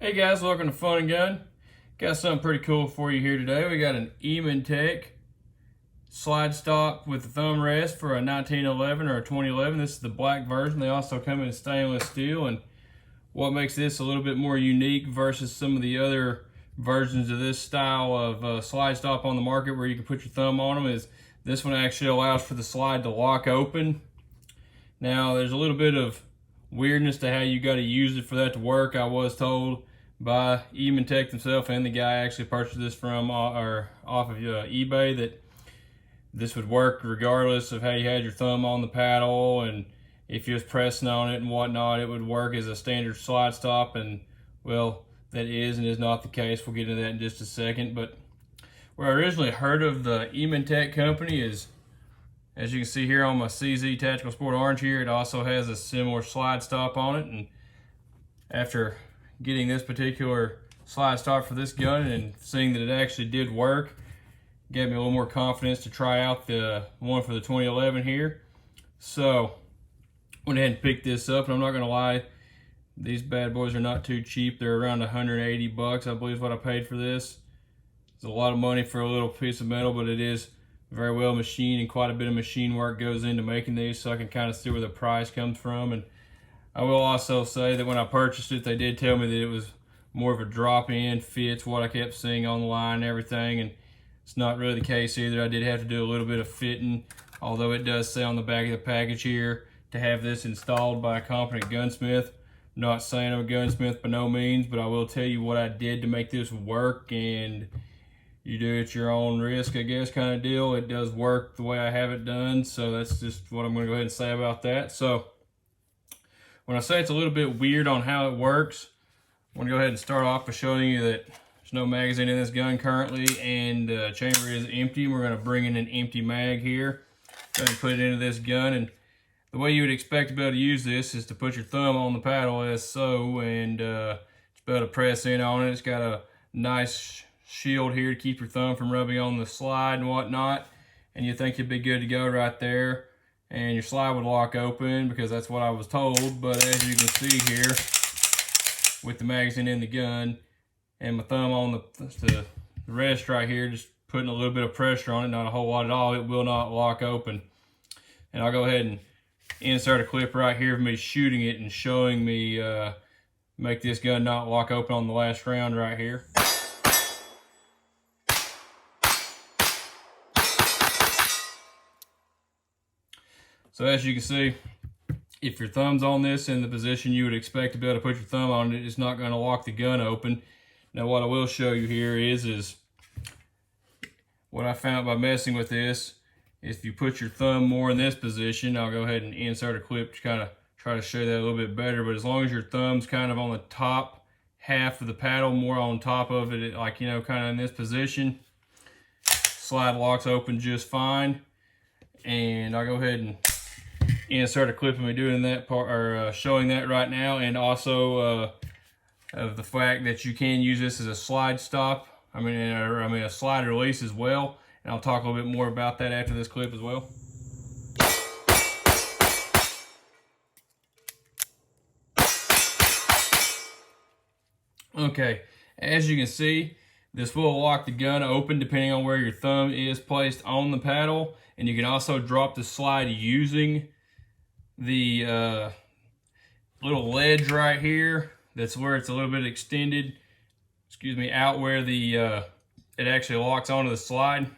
Hey guys, welcome to FunNGun. Got something pretty cool for you here today. We got an EEMANN Tech slide stop with a thumb rest for a 1911 or a 2011. This is the black version. They also come in stainless steel, and what makes this a little bit more unique versus some of the other versions of this style of slide stop on the market where you can put your thumb on them is this one actually allows for the slide to lock open. Now there's a little bit of weirdness to how you got to use it for that to work. I was told by EEMANN Tech themselves, and the guy I actually purchased this from or off of eBay, that this would work regardless of how you had your thumb on the paddle, and if you was pressing on it and whatnot, it would work as a standard slide stop. And well, that is and is not the case. We'll get into that in just a second. But where I originally heard of the EEMANN Tech company is, as you can see here on my CZ Tactical Sport Orange here, it also has a similar slide stop on it. And after getting this particular slide stop for this gun and seeing that it actually did work, gave me a little more confidence to try out the one for the 2011 here. So went ahead and picked this up, and I'm not gonna lie, these bad boys are not too cheap. They're around 180 bucks, I believe is what I paid for this. It's a lot of money for a little piece of metal, but it is very well machined, and quite a bit of machine work goes into making these, so I can kind of see where the price comes from. And I will also say that when I purchased it, they did tell me that it was more of a drop-in fits, what I kept seeing on the line and everything, and it's not really the case either. I did have to do a little bit of fitting, although it does say on the back of the package here to have this installed by a competent gunsmith. I'm not saying I'm a gunsmith by no means, but I will tell you what I did to make this work, and you do it at your own risk, I guess, kind of deal. It does work the way I have it done, so that's just what I'm going to go ahead and say about that. So when I say it's a little bit weird on how it works, I'm going to go ahead and start off by showing you that there's no magazine in this gun currently, and the chamber is empty. We're going to bring in an empty mag here and put it into this gun. And the way you would expect to be able to use this is to put your thumb on the paddle as so, and just be able to press in on it. It's got a nice shield here to keep your thumb from rubbing on the slide and whatnot, and you think you'd be good to go right there, and your slide would lock open because that's what I was told. But as you can see here, with the magazine in the gun and my thumb on the rest right here, just putting a little bit of pressure on it, not a whole lot at all, it will not lock open. And I'll go ahead and insert a clip right here of me shooting it and showing me make this gun not lock open on the last round right here. So as you can see, if your thumb's on this in the position you would expect to be able to put your thumb on it, it's not going to lock the gun open. Now what I will show you here is what I found by messing with this. If you put your thumb more in this position, I'll go ahead and insert a clip to kind of try to show that a little bit better. But as long as your thumb's kind of on the top half of the paddle, more on top of it, like, you know, kind of in this position, slide locks open just fine. And I'll go ahead and insert a clip of me doing that part, or showing that right now, and also of the fact that you can use this as a slide stop. I mean a slide release as well, and I'll talk a little bit more about that after this clip as well. Okay, as you can see, this will lock the gun open depending on where your thumb is placed on the paddle, and you can also drop the slide using the little ledge right here. That's where it's a little bit extended, out where the it actually locks onto the slide.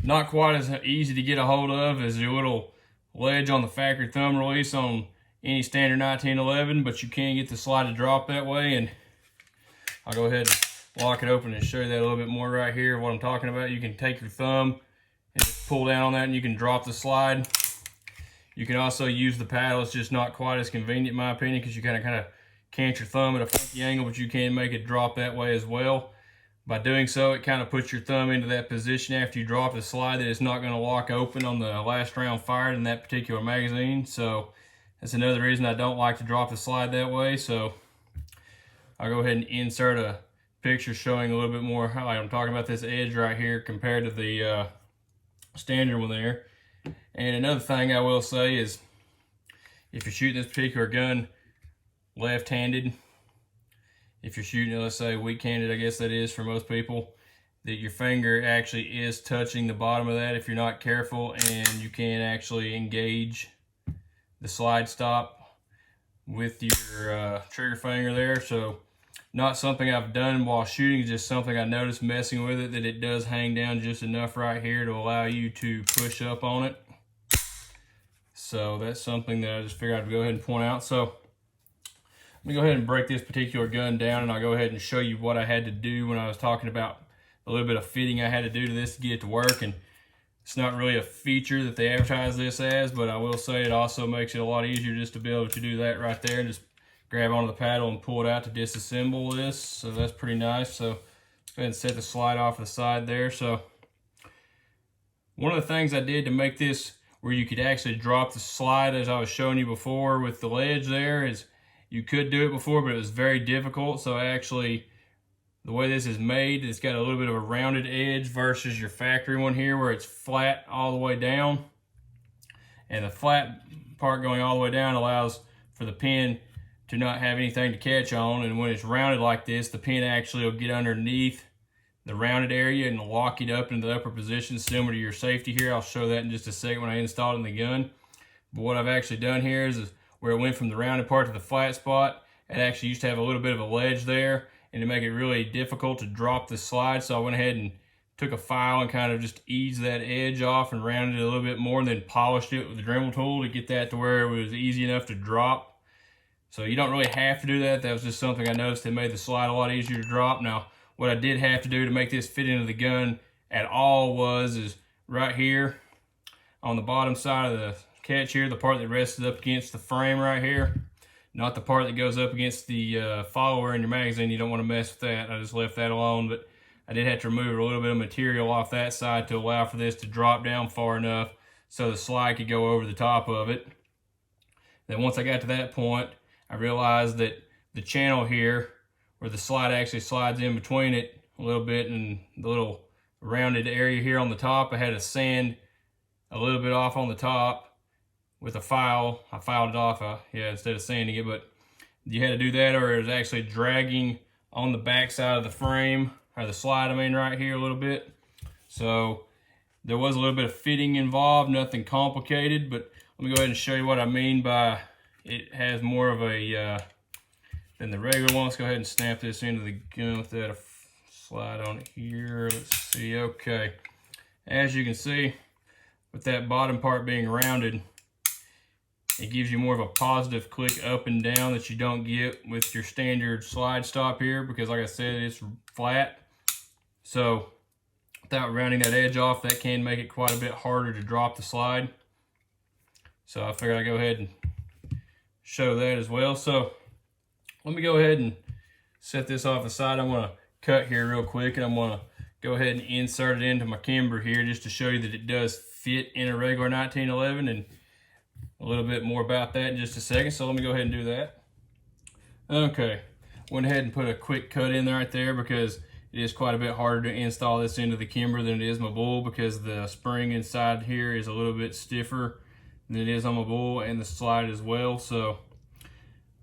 Not quite as easy to get a hold of as your little ledge on the factory thumb release on any standard 1911, but you can get the slide to drop that way. And I'll go ahead and lock it open and show you that a little bit more right here, what I'm talking about. You can take your thumb and just pull down on that, and you can drop the slide. You can also use the paddle. It's just not quite as convenient in my opinion, because you kind of cant your thumb at a funky angle, but you can make it drop that way as well. By doing so, it kind of puts your thumb into that position after you drop the slide that it's not going to lock open on the last round fired in that particular magazine. So that's another reason I don't like to drop the slide that way. So I'll go ahead and insert a picture showing a little bit more how I'm talking about this edge right here compared to the standard one there. And another thing I will say is, if you're shooting this particular gun left-handed, if you're shooting it, let's say weak-handed, I guess that is for most people, that your finger actually is touching the bottom of that if you're not careful, and you can actually engage the slide stop with your trigger finger there. So not something I've done while shooting, just something I noticed messing with it, that it does hang down just enough right here to allow you to push up on it. So that's something that I just figured I'd go ahead and point out. So let me go ahead and break this particular gun down, and I'll go ahead and show you what I had to do when I was talking about a little bit of fitting I had to do to this to get it to work. And it's not really a feature that they advertise this as, but I will say it also makes it a lot easier just to be able to do that right there and just grab onto the paddle and pull it out to disassemble this. So that's pretty nice. So let's go ahead and set the slide off to the side there. So one of the things I did to make this where you could actually drop the slide, as I was showing you before with the ledge there, is you could do it before, but it was very difficult. So actually, the way this is made, it's got a little bit of a rounded edge versus your factory one here where it's flat all the way down. And the flat part going all the way down allows for the pin to not have anything to catch on. And when it's rounded like this, the pin actually will get underneath the rounded area and lock it up into the upper position, similar to your safety here. I'll show that in just a second when I install it in the gun. But what I've actually done here is where it went from the rounded part to the flat spot, it actually used to have a little bit of a ledge there, and to make it really difficult to drop the slide. So I went ahead and took a file and kind of just eased that edge off and rounded it a little bit more, and then polished it with the Dremel tool to get that to where it was easy enough to drop. So you don't really have to do that. That was just something I noticed that made the slide a lot easier to drop. Now, what I did have to do to make this fit into the gun at all is right here on the bottom side of the catch here, the part that rests up against the frame right here, not the part that goes up against the follower in your magazine. You don't want to mess with that. I just left that alone, but I did have to remove a little bit of material off that side to allow for this to drop down far enough so the slide could go over the top of it. Then once I got to that point, I realized that the channel here, where the slide actually slides in between it a little bit, and the little rounded area here on the top, I had to sand a little bit off on the top with a file. I filed it off, instead of sanding it, but you had to do that or it was actually dragging on the back side of the frame, or the slide, I mean, right here a little bit. So there was a little bit of fitting involved, nothing complicated, but let me go ahead and show you what I mean by it has more of a than the regular one. Let's go ahead and snap this into the gun with that slide on it here. Let's see. Okay, as you can see, with that bottom part being rounded, it gives you more of a positive click up and down that you don't get with your standard slide stop here, because like I said, it's flat. So without rounding that edge off, that can make it quite a bit harder to drop the slide. So I figured I'd go ahead and show that as well. So let me go ahead and set this off the side. I'm going to cut here real quick, and I'm going to go ahead and insert it into my camber here just to show you that it does fit in a regular 1911, and a little bit more about that in just a second. So let me go ahead and do that. Okay, went ahead and put a quick cut in right there because it is quite a bit harder to install this into the camber than it is my Bul, because the spring inside here is a little bit stiffer than it is on my Bul, and the slide as well. So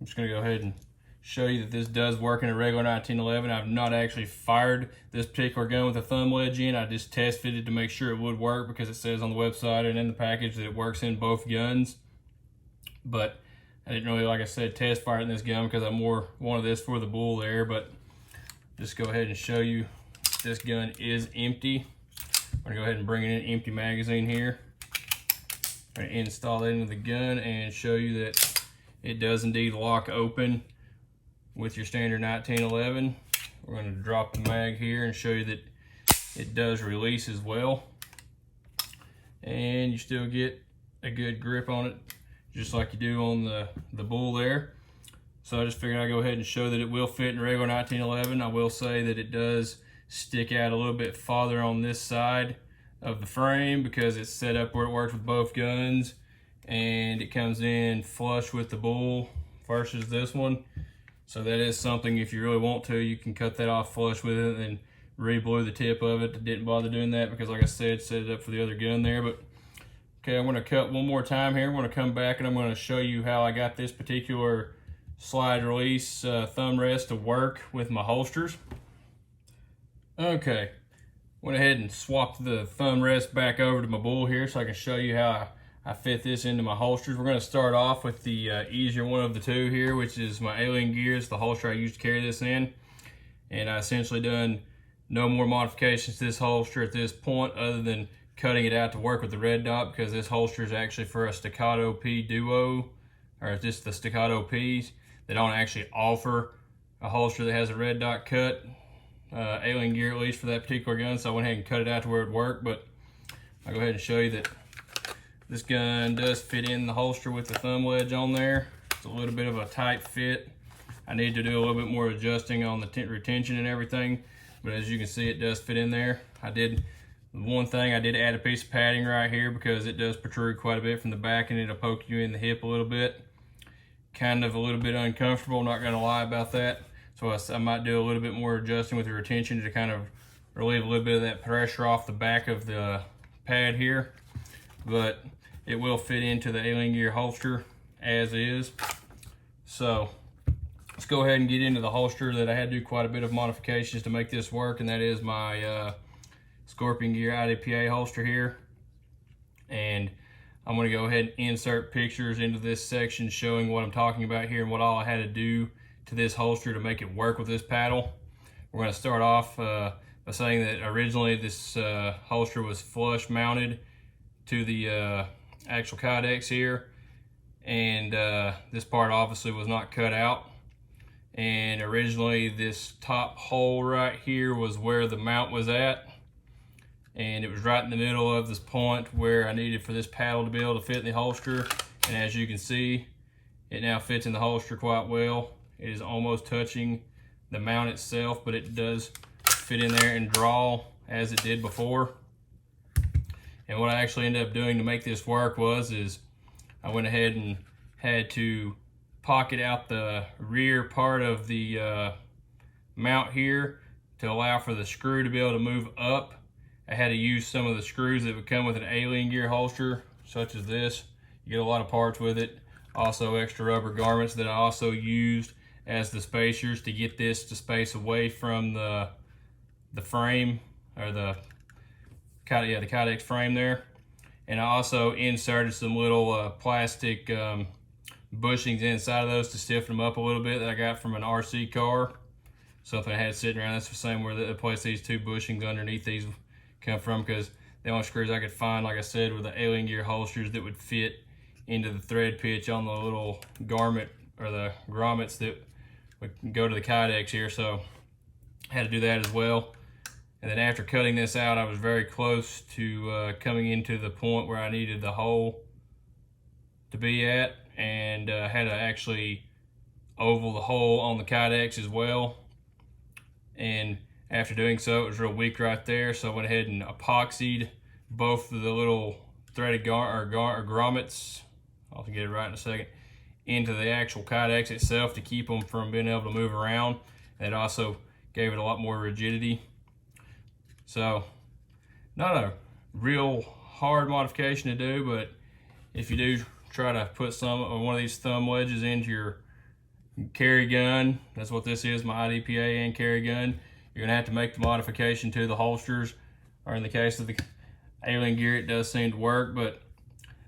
I'm just going to go ahead and show you that this does work in a regular 1911. I've not actually fired this particular gun with a thumb wedge in. I just test fitted to make sure it would work, because it says on the website and in the package that it works in both guns. But I didn't really, like I said, test fire it in this gun because I more wanted this for the Bul there. But just go ahead and show you this gun is empty. I'm going to go ahead and bring in an empty magazine here. I'm going to install it into the gun and show you that it does indeed lock open with your standard 1911. We're going to drop the mag here and show you that it does release as well. And you still get a good grip on it, just like you do on the Bul there. So I just figured I'd go ahead and show that it will fit in regular 1911. I will say that it does stick out a little bit farther on this side of the frame because it's set up where it works with both guns, and it comes in flush with the Bul versus this one. So that is something, if you really want to, you can cut that off flush with it and re-blue the tip of it. I didn't bother doing that because, like I said, set it up for the other gun there. But okay, I'm going to cut one more time here. I'm going to come back and I'm going to show you how I got this particular slide release thumb rest to work with my holsters. Okay, went ahead and swapped the thumb rest back over to my Bul here so I can show you how I fit this into my holsters. We're going to start off with the easier one of the two here, which is my alien gears, the holster I used to carry this in. And I essentially done no more modifications to this holster at this point other than cutting it out to work with the red dot, because this holster is actually for a staccato P duo, or just the staccato Ps. They don't actually offer a holster that has a red dot cut alien gear, at least for that particular gun, so I went ahead and cut it out to where it would work. But I'll go ahead and show you that this gun does fit in the holster with the thumb ledge on there. It's a little bit of a tight fit. I need to do a little bit more adjusting on the retention and everything, but as you can see, it does fit in there. I did add a piece of padding right here because it does protrude quite a bit from the back and it'll poke you in the hip a little bit. Kind of a little bit uncomfortable, not gonna lie about that. So I might do a little bit more adjusting with the retention to kind of relieve a little bit of that pressure off the back of the pad here. But it will fit into the alien gear holster as is. So let's go ahead and get into the holster that I had to do quite a bit of modifications to make this work, and that is my Scorpion Gear IDPA holster here. And I'm going to go ahead and insert pictures into this section showing what I'm talking about here and what all I had to do to this holster to make it work with this paddle. We're going to start off by saying that originally this holster was flush mounted to the actual kydex here, and this part obviously was not cut out. And originally this top hole right here was where the mount was at, and it was right in the middle of this point where I needed for this paddle to be able to fit in the holster. And as you can see, it now fits in the holster quite well. It is almost touching the mount itself, but it does fit in there and draw as it did before. And what I actually ended up doing to make this work is I went ahead and had to pocket out the rear part of the mount here to allow for the screw to be able to move up. I had to use some of the screws that would come with an alien gear holster, such as this. You get a lot of parts with it. Also extra rubber garments that I also used as the spacers to get this to space away from the frame, or the kydex frame there. And I also inserted some little plastic bushings inside of those to stiffen them up a little bit that I got from an RC car. Something I had sitting around. That's the same where the place these two bushings underneath these come from, because the only screws I could find, like I said, were the alien gear holsters that would fit into the thread pitch on the little garment, or the grommets that would go to the kydex here. So I had to do that as well. And then after cutting this out, I was very close to coming into the point where I needed the hole to be at, and had to actually oval the hole on the kydex as well. And after doing so, it was real weak right there, so I went ahead and epoxied both of the little threaded grommets, I'll get it right in a second, into the actual kydex itself to keep them from being able to move around. And it also gave it a lot more rigidity. So not a real hard modification to do, but if you do try to put one of these thumb wedges into your carry gun, that's what this is, my IDPA and carry gun, you're gonna have to make the modification to the holsters. Or in the case of the alien gear, it does seem to work, but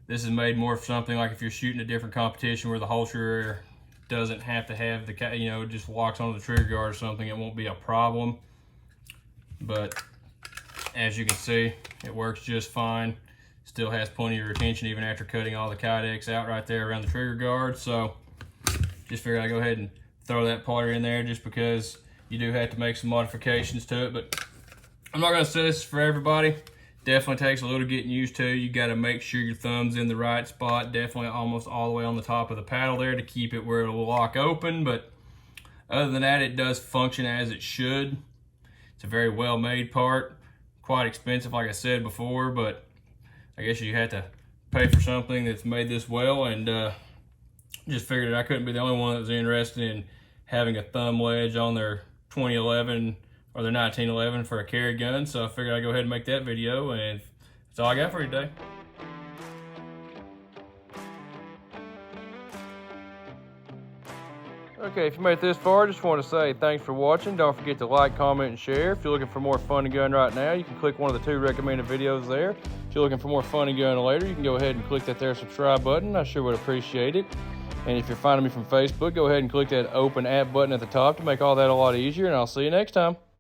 this is made more for something like if you're shooting a different competition where the holster doesn't have to have the, it just locks onto the trigger guard or something, it won't be a problem. But as you can see, it works just fine. Still has plenty of retention even after cutting all the kydex out right there around the trigger guard. So just figured I'd go ahead and throw that part in there just because you do have to make some modifications to it. But I'm not gonna say this is for everybody. Definitely takes a little getting used to. You gotta make sure your thumb's in the right spot, definitely almost all the way on the top of the paddle there to keep it where it'll lock open. But other than that, it does function as it should. It's a very well made part. Quite expensive, like I said before, but I guess you had to pay for something that's made this well, and just figured I couldn't be the only one that was interested in having a thumb wedge on their 2011 or their 1911 for a carry gun. So I figured I'd go ahead and make that video, and that's all I got for you today. Okay, if you made it this far, I just want to say thanks for watching. Don't forget to like, comment, and share. If you're looking for more FunNGun right now, you can click one of the 2 recommended videos there. If you're looking for more FunNGun later, you can go ahead and click that there subscribe button. I sure would appreciate it. And if you're finding me from Facebook, go ahead and click that open app button at the top to make all that a lot easier, and I'll see you next time.